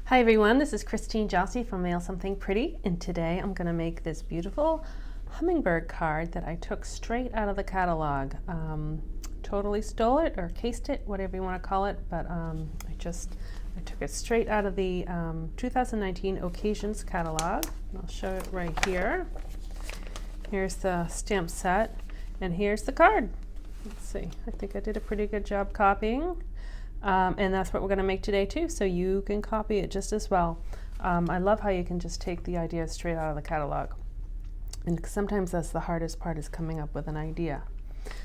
Hi everyone, this is Christine Jossie from Mail Something Pretty, and today I'm going to make this beautiful hummingbird card that I took straight out of the catalog. Totally stole it or cased it, whatever you want to call it, but I took it straight out of the 2019 Occasions catalog. I'll show it right here. Here's the stamp set, and here's the card. Let's see, I think I did a pretty good job copying. And that's what we're going to make today too, so you can copy it just as well. I love how you can just take the ideas straight out of the catalog. And sometimes that's the hardest part, is coming up with an idea.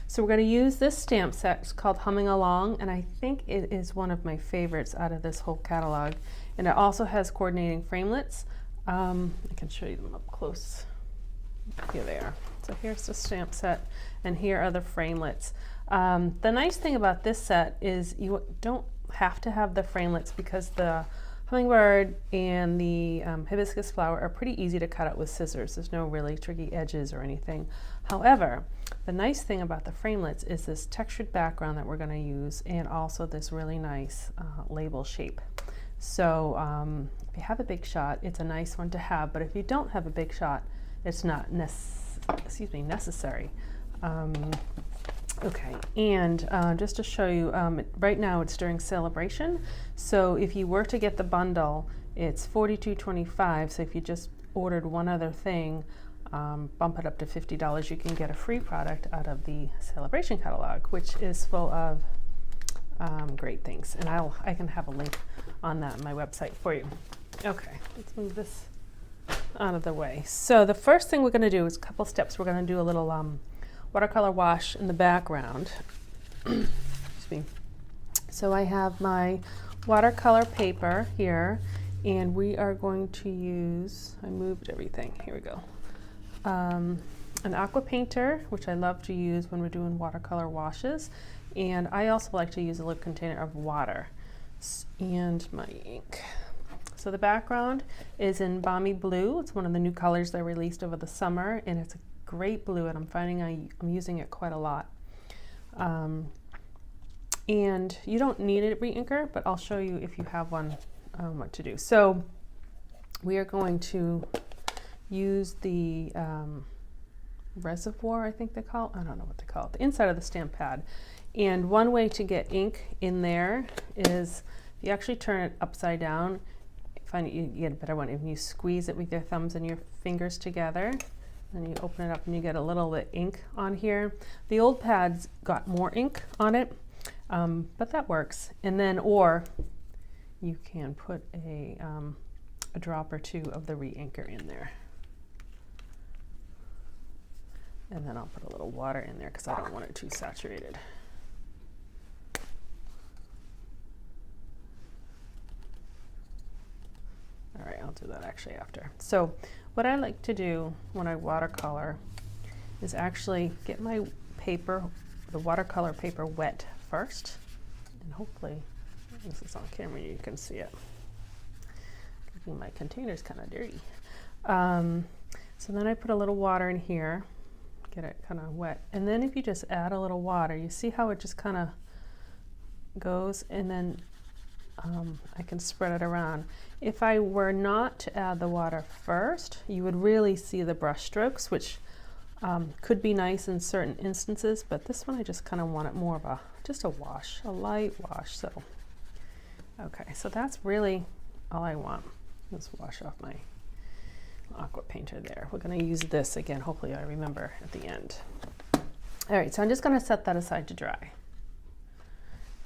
So we're going to use this stamp set. It's called Humming Along, and I think it is one of my favorites out of this whole catalog. And it also has coordinating framelits. I can show you them up close. Here they are. So here's the stamp set, and here are the framelits. The nice thing about this set is you don't have to have the framelits, because the hummingbird and the hibiscus flower are pretty easy to cut out with scissors. There's no really tricky edges or anything. However, the nice thing about the framelits is this textured background that we're going to use, and also this really nice label shape. So if you have a big shot, it's a nice one to have, but if you don't have a big shot, it's not necessary. Okay, and just to show you, right now it's during celebration, so if you were to get the bundle, it's $42.25. So if you just ordered one other thing, bump it up to $50, you can get a free product out of the celebration catalog, which is full of great things, and I can have a link on that on my website for you. Okay, let's move this out of the way. So the first thing we're going to do is a couple steps. We're going to do a little watercolor wash in the background. Excuse me. So I have my watercolor paper here, and we are going to use, I moved everything, here we go, an aqua painter, which I love to use when we're doing watercolor washes, and I also like to use a little container of water and my ink. So the background is in Balmy Blue. It's one of the new colors they released over the summer, and it's a great blue, and I'm finding I'm using it quite a lot. And you don't need a re-inker, but I'll show you, if you have one, what to do. So we are going to use the reservoir, I think they call it. I don't know what they call it. The inside of the stamp pad. And one way to get ink in there is you actually turn it upside down. Find you get a better one if you squeeze it with your thumbs and your fingers together. Then you open it up and you get a little bit of ink on here. The old pads got more ink on it, but that works. And then, or you can put a drop or two of the re-inker in there. And then I'll put a little water in there because I don't want it too saturated. All right, I'll do that actually after. So what I like to do when I watercolor is actually get my paper, the watercolor paper, wet first. And hopefully, this is on camera, you can see it. My container's kind of dirty. So then I put a little water in here, get it kind of wet. And then if you just add a little water, you see how it just kind of goes, and then I can spread it around. If I were not to add the water first, you would really see the brush strokes, which could be nice in certain instances, but this one I just kind of want it more of just a wash, a light wash. So, okay, so that's really all I want. Let's wash off my aqua painter there. We're going to use this again, hopefully I remember at the end. All right, so I'm just going to set that aside to dry.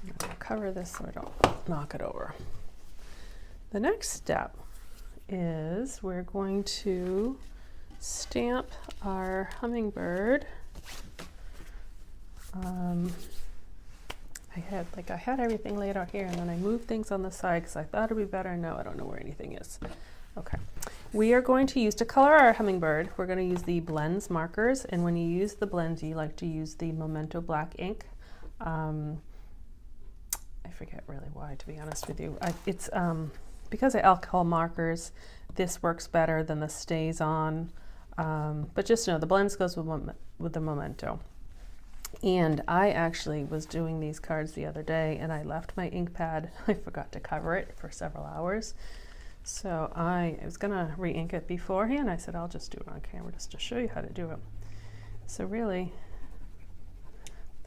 I'm going to cover this so I don't knock it over. The next step is we're going to stamp our hummingbird. I had everything laid out here, and then I moved things on the side because I thought it'd be better. No, I don't know where anything is. Okay. We are going to use, to color our hummingbird, we're going to use the blends markers, and when you use the blends, you like to use the Memento black ink. I forget really why, to be honest with you. It's because of alcohol markers, this works better than the Stays On. But just know the blends goes with the Memento. And I actually was doing these cards the other day, and I left my ink pad. I forgot to cover it for several hours. So I was gonna re-ink it beforehand. I said I'll just do it on camera just to show you how to do it. So really,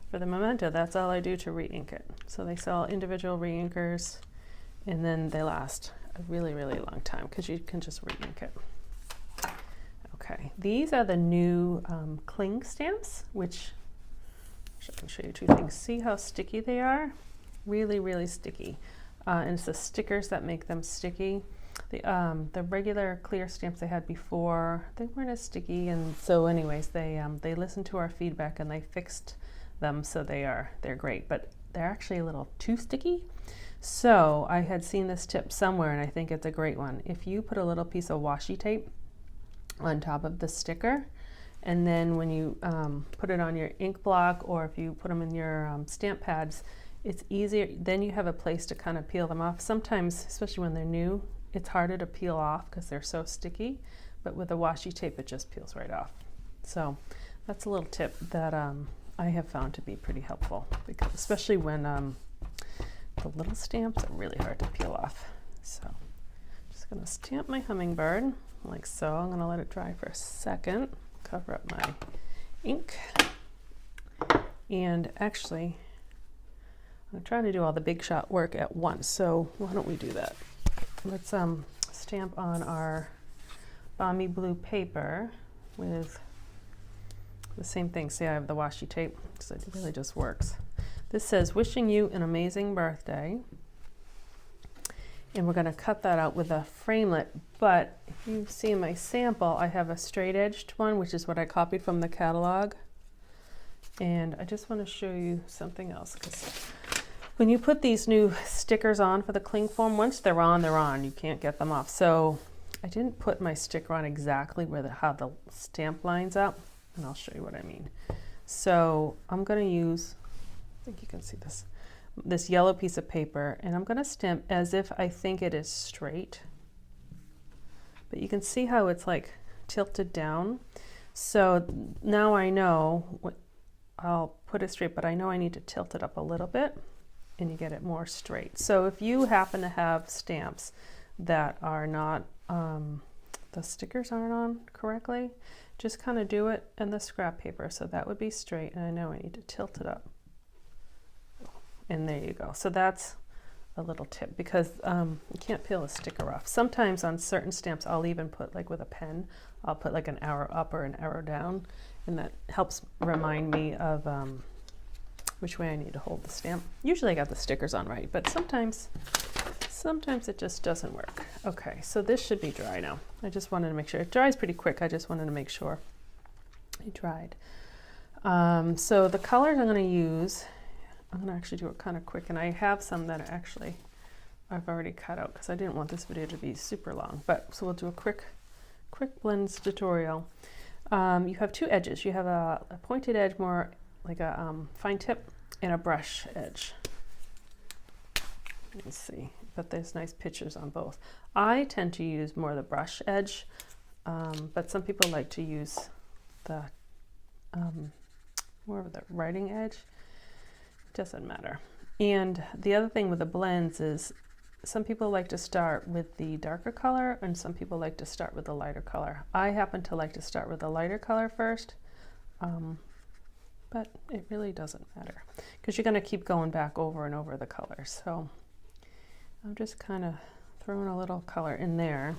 for the Memento, that's all I do to re-ink it. So they sell individual re-inkers, and then they last a really, really long time because you can just re-ink it. Okay, these are the new cling stamps, which I can show you two things. See how sticky they are? Really, really sticky. And it's the stickers that make them sticky. The regular clear stamps they had before, they weren't as sticky, and so anyways, they listened to our feedback and they fixed them, so they're great, but they're actually a little too sticky. So I had seen this tip somewhere, and I think it's a great one. If you put a little piece of washi tape on top of the sticker, and then when you put it on your ink block, or if you put them in your stamp pads, it's easier. Then you have a place to kind of peel them off. Sometimes, especially when they're new, it's harder to peel off because they're so sticky, but with the washi tape it just peels right off. So that's a little tip that I have found to be pretty helpful, because especially when the little stamps are really hard to peel off. So I'm just going to stamp my hummingbird like so. I'm going to let it dry for a second, cover up my ink, and actually I'm trying to do all the big shot work at once, so why don't we do that? Let's stamp on our balmy blue paper with the same thing. See, I have the washi tape, so it really just works. This says, "Wishing you an amazing birthday." And we're going to cut that out with a framelit, but if you see my sample, I have a straight edged one, which is what I copied from the catalog. And I just want to show you something else, because when you put these new stickers on for the cling foam, once they're on, they're on. You can't get them off. So I didn't put my sticker on exactly where how the stamp lines up, and I'll show you what I mean. So I'm going to use, I think you can see this yellow piece of paper, and I'm going to stamp as if I think it is straight. But you can see how it's like tilted down. So now I know what, I'll put it straight, but I know I need to tilt it up a little bit, and you get it more straight. So if you happen to have stamps that are not, the stickers aren't on correctly, just kind of do it in the scrap paper. So that would be straight, and I know I need to tilt it up. And there you go. So that's a little tip, because you can't peel a sticker off. Sometimes on certain stamps, I'll even put, like with a pen, I'll put like an arrow up or an arrow down, and that helps remind me of which way I need to hold the stamp. Usually I got the stickers on right, but sometimes it just doesn't work. Okay, so this should be dry now. I just wanted to make sure. It dries pretty quick. I just wanted to make sure it dried. So the colors I'm going to use, I'm going to actually do it kind of quick, and I have some that actually I've already cut out because I didn't want this video to be super long. But so we'll do a quick blends tutorial. You have two edges. You have a pointed edge, more like a fine tip, and a brush edge. Let's see, but there's nice pictures on both. I tend to use more the brush edge, but some people like to use the more of the writing edge. Doesn't matter. And the other thing with the blends is some people like to start with the darker color, and some people like to start with the lighter color. I happen to like to start with the lighter color first, but it really doesn't matter because you're going to keep going back over and over the colors. So I'm just kind of throwing a little color in there,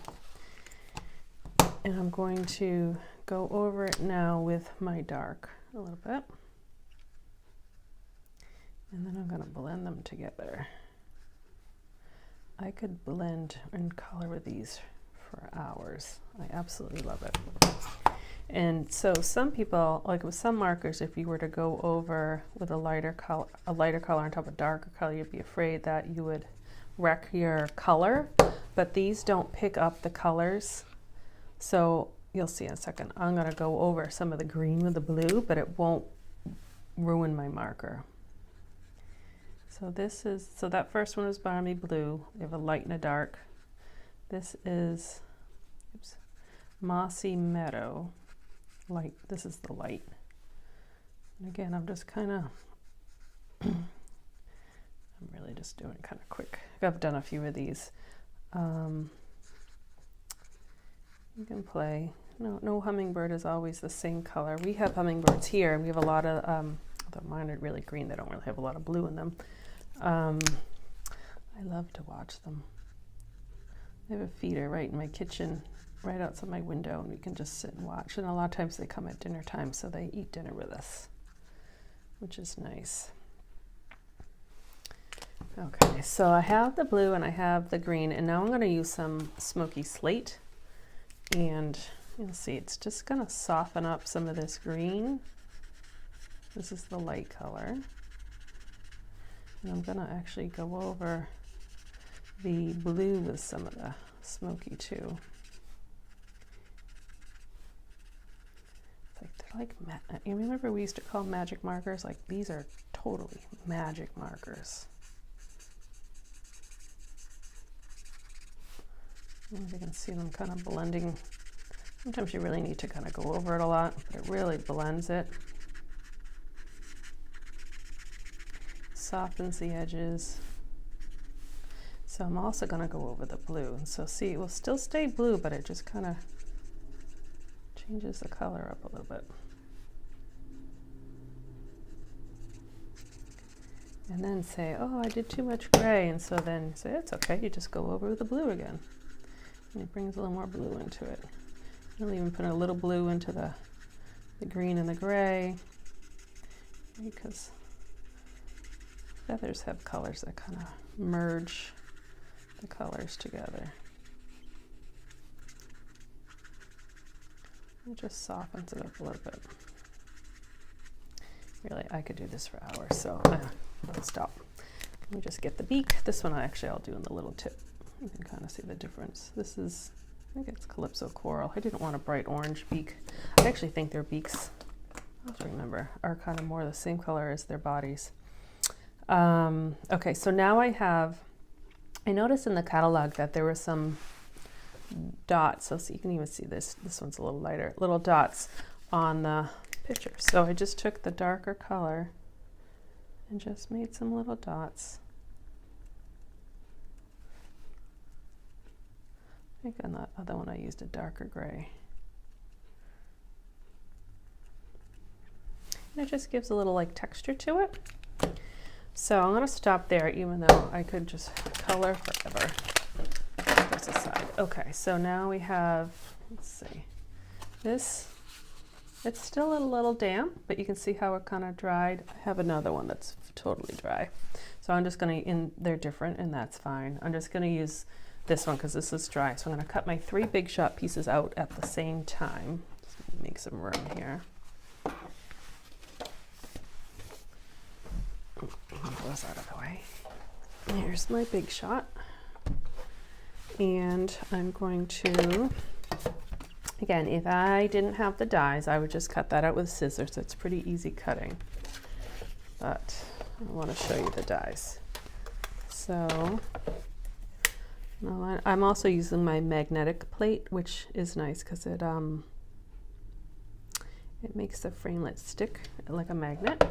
and I'm going to go over it now with my dark a little bit. And then I'm going to blend them together. I could blend and color with these for hours. I absolutely love it. And so some people, like with some markers, if you were to go over with a lighter color on top of darker color, you'd be afraid that you would wreck your color. But these don't pick up the colors. So you'll see in a second. I'm going to go over some of the green with the blue, but it won't ruin my marker. So that first one is balmy blue. We have a light and a dark. This is mossy meadow. Light. This is the light. And again, I'm just kind of, I'm really just doing it kind of quick. I've done a few of these. You can play. No hummingbird is always the same color. We have hummingbirds here, and we have a lot of, although mine are really green, they don't really have a lot of blue in them. I love to watch them. I have a feeder right in my kitchen, right outside my window, and we can just sit and watch. And a lot of times they come at dinner time, so they eat dinner with us, which is nice. Okay, so I have the blue and I have the green, and now I'm going to use some smoky slate, and you'll see it's just going to soften up some of this green. This is the light color, and I'm going to actually go over the blue with some of the smoky too. They're like, you remember we used to call magic markers? Like, these are totally magic markers. As you can see them kind of blending. Sometimes you really need to kind of go over it a lot, but it really blends it. Softens the edges. So I'm also going to go over the blue. And so see, it will still stay blue, but it just kind of changes the color up a little bit. And then say, oh, I did too much gray. And so then you say, it's okay, you just go over with the blue again. And it brings a little more blue into it. I'll even put a little blue into the green and the gray, because feathers have colors that kind of merge the colors together. It just softens it up a little bit. Really, I could do this for hours, so I'll stop. Let me just get the beak. This one I'll do in the little tip. You can kind of see the difference. This is, I think it's Calypso Coral. I didn't want a bright orange beak. I actually think their beaks, I have to remember, are kind of more the same color as their bodies. Okay, so now I noticed in the catalog that there were some dots. So you can even see this one's a little lighter, little dots on the picture. So I just took the darker color and just made some little dots. I think on that other one I used a darker gray. And it just gives a little like texture to it. So I'm going to stop there, even though I could just color forever. Put this aside. Okay, so now we have, let's see, this, it's still a little damp, but you can see how it kind of dried. I have another one that's totally dry. So I'm just going to, they're different, and that's fine. I'm just going to use this one because this is dry. So I'm going to cut my 3 Big Shot pieces out at the same time. Just make some room here. Move those out of the way. Here's my Big Shot. And I'm going to, again, if I didn't have the dies, I would just cut that out with scissors. It's pretty easy cutting. But I want to show you the dies. So I'm also using my magnetic plate, which is nice because it makes the framelit stick like a magnet.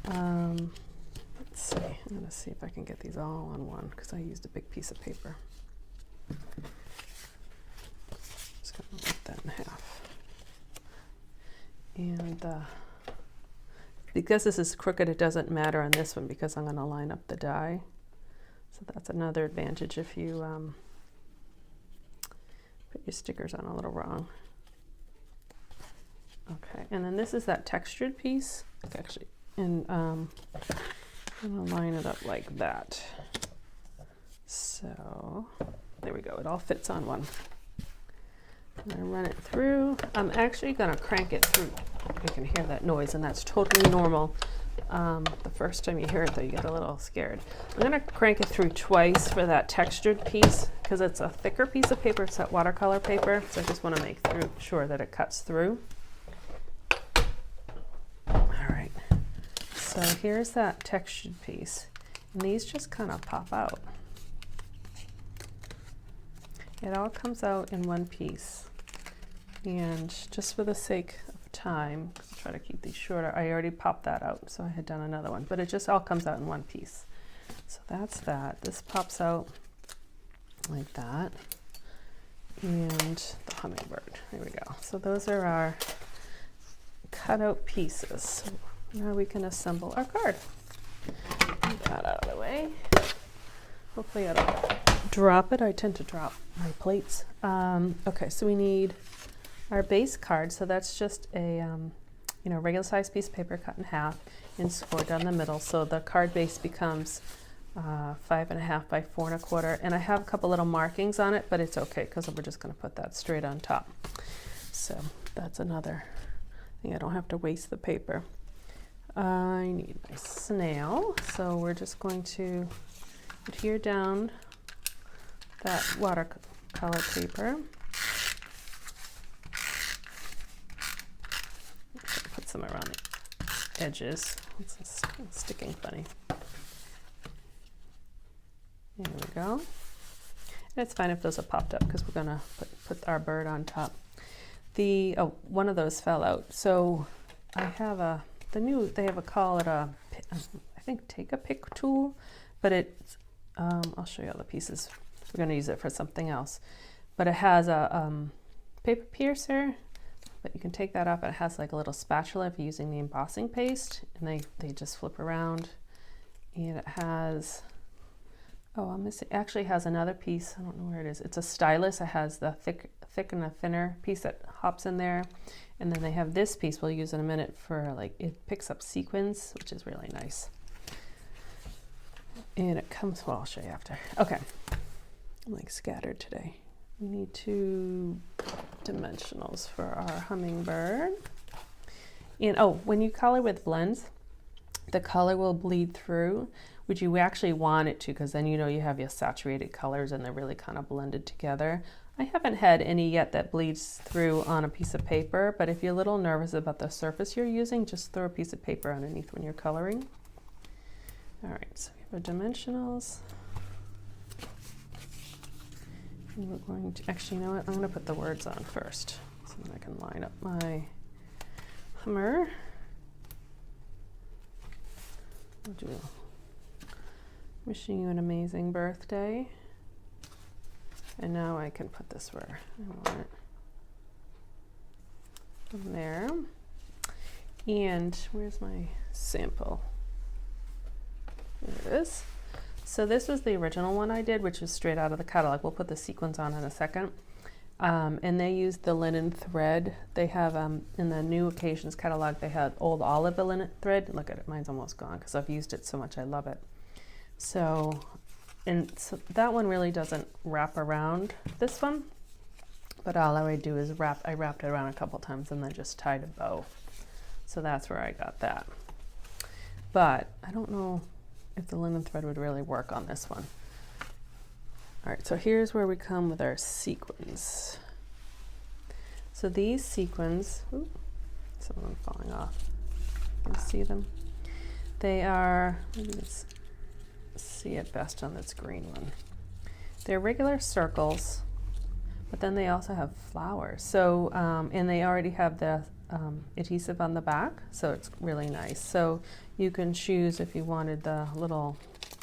Let's see, I'm going to see if I can get these all on one because I used a big piece of paper. Just going to cut that in half. And because this is crooked, it doesn't matter on this one because I'm going to line up the die. So that's another advantage if you put your stickers on a little wrong. Okay, and then this is that textured piece. Actually, and I'm going to line it up like that. So there we go. It all fits on one. I'm going to run it through. I'm actually going to crank it through. You can hear that noise, and that's totally normal. The first time you hear it, though, you get a little scared. I'm going to crank it through twice for that textured piece because it's a thicker piece of paper. It's that watercolor paper, so I just want to make sure that it cuts through. All right. So here's that textured piece, and these just kind of pop out. It all comes out in one piece, and just for the sake of time, I'll try to keep these shorter. I already popped that out, so I had done another one, but it just all comes out in one piece. So that's that. This pops out like that, and the hummingbird. There we go. So those are our cutout pieces. So now we can assemble our card. Get that out of the way. Hopefully I don't drop it. I tend to drop my plates. Okay, so we need our base card. So that's just a regular size piece of paper cut in half and scored down the middle. So the card base becomes 5.5 by 4 1/4, and I have a couple little markings on it, but it's okay because we're just going to put that straight on top. So that's another thing. I don't have to waste the paper. I need my snail, so we're just going to adhere down that watercolor paper. Put some around the edges. It's sticking funny. There we go. And it's fine if those are popped up because we're gonna put our bird on top. One of those fell out. So I have they have call it I think take a pick tool, but it's, I'll show you all the pieces. We're gonna use it for something else. But it has a paper piercer, but you can take that off. It has like a little spatula if you're using the embossing paste, and they just flip around. And it has, it actually has another piece. I don't know where it is. It's a stylus. It has the thick and a thinner piece that hops in there. And then they have this piece we'll use in a minute for it picks up sequins, which is really nice. And it comes, I'll show you after. Okay, I'm scattered today. We need 2 dimensionals for our hummingbird. And when you color with blends, the color will bleed through, which you actually want it to, because then you have your saturated colors and they're really kind of blended together. I haven't had any yet that bleeds through on a piece of paper, but if you're a little nervous about the surface you're using, just throw a piece of paper underneath when you're coloring. All right, so we have our dimensionals. And we're going to, actually, you know what? I'm going to put the words on first so that I can line up my hummer. I'll do wishing you an amazing birthday. And now I can put this where I want it. In there. And where's my sample? There it is. So this was the original one I did, which is straight out of the catalog. We'll put the sequins on in a second. And they used the linen thread. They have, in the New Occasions catalog, they had old olive linen thread. Look at it, mine's almost gone because I've used it so much, I love it. So that one really doesn't wrap around this one, but all I would do is I wrapped it around a couple times and then just tied a bow. So that's where I got that. But I don't know if the linen thread would really work on this one. All right, so here's where we come with our sequins. So these sequins, some of them falling off. You can see them. They are, maybe let's see it best on this green one. They're regular circles, but then they also have flowers. So, and they already have the adhesive on the back, so it's really nice. So you can choose if you wanted the little,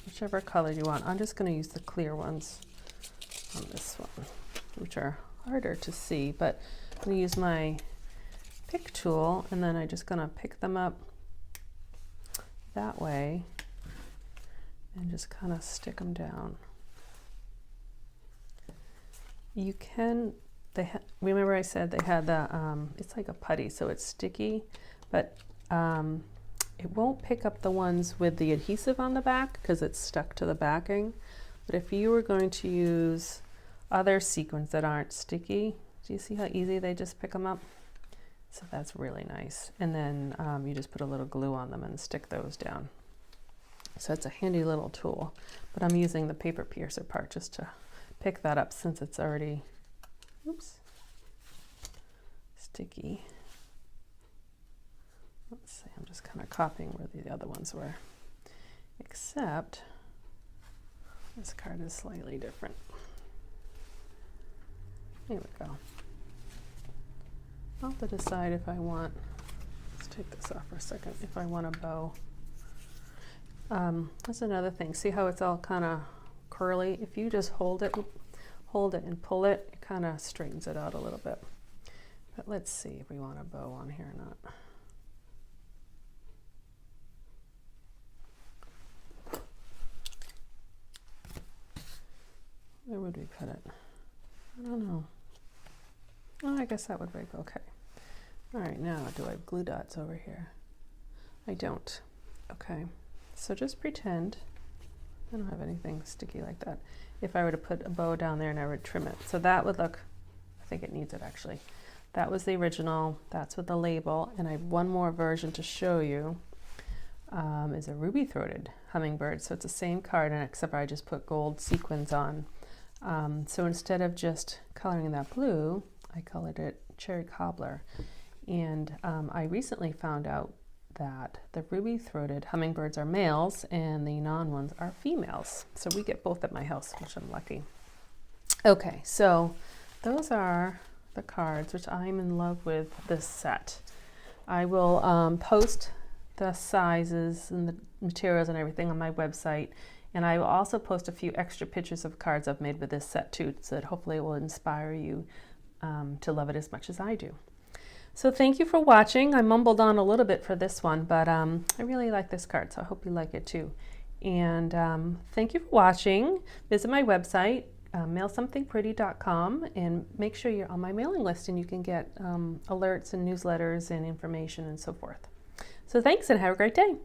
whichever color you want. I'm just going to use the clear ones on this one, which are harder to see, but I'm going to use my pick tool, and then I'm just going to pick them up that way and just kind of stick them down. You can, remember I said they had the, it's like a putty, so it's sticky, but it won't pick up the ones with the adhesive on the back because it's stuck to the backing. But if you were going to use other sequins that aren't sticky, do you see how easy they just pick them up? So that's really nice. And then you just put a little glue on them and stick those down. So it's a handy little tool, but I'm using the paper piercer part just to pick that up since it's already, sticky. Let's see, I'm just kind of copying where the other ones were, except this card is slightly different. Here we go. I'll have to decide if I want, let's take this off for a second, if I want a bow. That's another thing. See how it's all kind of curly? If you just hold hold it and pull it, it kind of straightens it out a little bit. But let's see if we want a bow on here or not. Where would we put it? I don't know. Oh, I guess that would break okay. All right, now do I have glue dots over here? I don't. Okay, so just pretend I don't have anything sticky like that. If I were to put a bow down there and I would trim it. So that would look, I think it needs it actually. That was the original, that's with the label, and I have one more version to show you. Is a ruby-throated hummingbird. So it's the same card, and except I just put gold sequins on. So instead of just coloring that blue, I colored it cherry cobbler. And I recently found out that the ruby-throated hummingbirds are males and the non-ones are females. So we get both at my house, which I'm lucky. Okay, so those are the cards, which I'm in love with this set. I will post the sizes and the materials and everything on my website. And I will also post a few extra pictures of cards I've made with this set too, so that hopefully it will inspire you to love it as much as I do. So thank you for watching. I mumbled on a little bit for this one, but I really like this card, so I hope you like it too. And thank you for watching. Visit my website, mailsomethingpretty.com, and make sure you're on my mailing list and you can get alerts and newsletters and information and so forth. So thanks and have a great day.